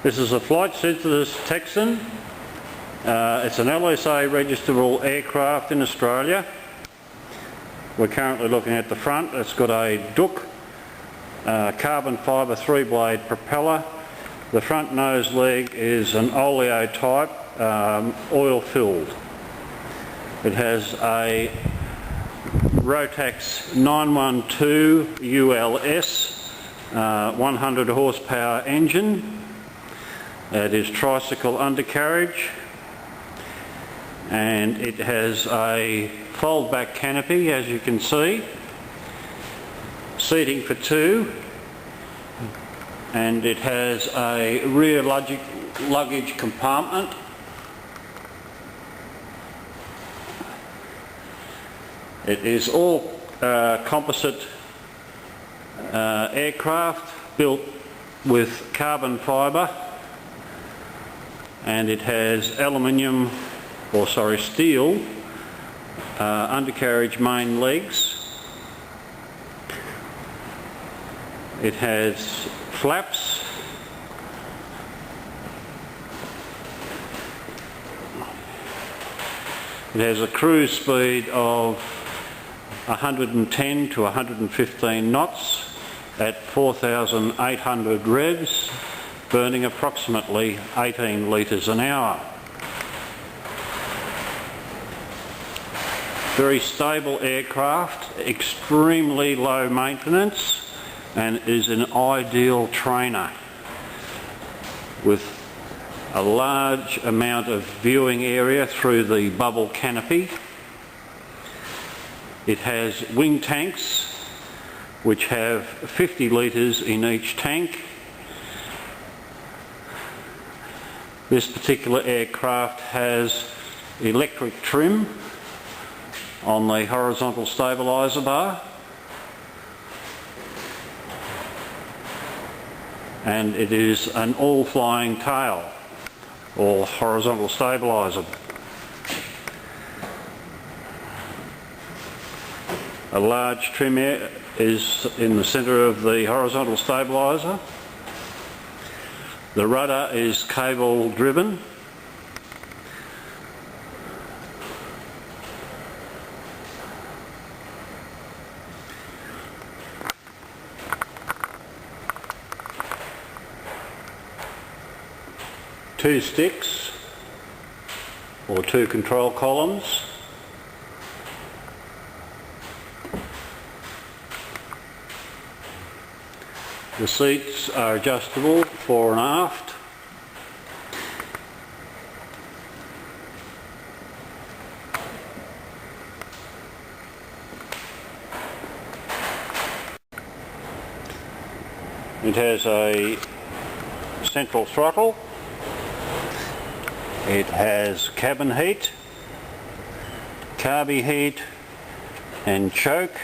This is a flight synthesis Texan. It's an LSA registrable aircraft in Australia. We're currently looking at the front. It's got a Duck carbon fibre 3-blade propeller. The front nose leg is an oleo type, oil filled. It has a Rotax 912 ULS 100 horsepower engine. It is tricycle undercarriage, and it has a fold back canopy, as you can see, seating for two, and it has a rear luggage compartment. It is all composite aircraft built with carbon fibre, and it has steel undercarriage main legs. It has flaps. It has a cruise speed of 110 to 115 knots at 4,800 revs, burning approximately 18 litres an hour. Very stable aircraft, extremely low maintenance, and is an ideal trainer with a large amount of viewing area through the bubble canopy. It has wing tanks which have 50 litres in each tank. This particular aircraft has electric trim on the horizontal stabiliser bar, and it is an all-flying tail, or horizontal stabiliser. A large trim is in the centre of the horizontal stabiliser. The rudder is cable driven. Two sticks, or two control columns. The seats are adjustable fore and aft. It has a central throttle. It has cabin heat, carby heat and choke.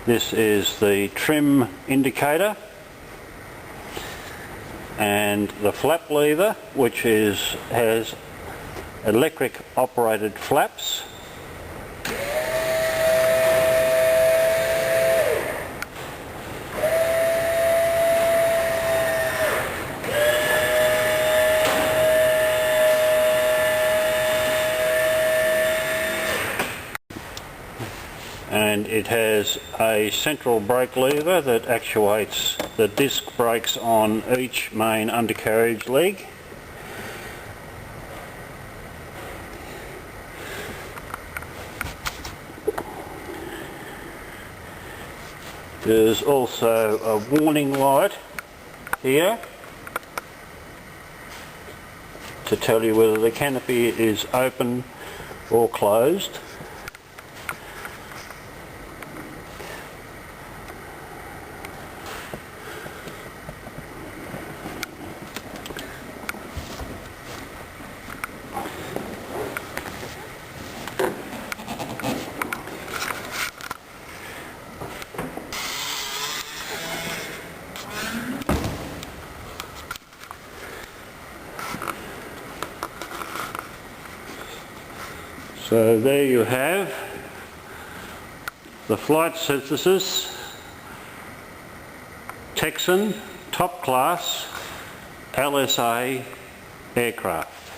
This is the trim indicator, and the flap lever, which has electric operated flaps. And it has a central brake lever that actuates the disc brakes on each main undercarriage leg. There's also a warning light here to tell you whether the canopy is open or closed. So there you have the flight synthesis Texan top class LSA aircraft.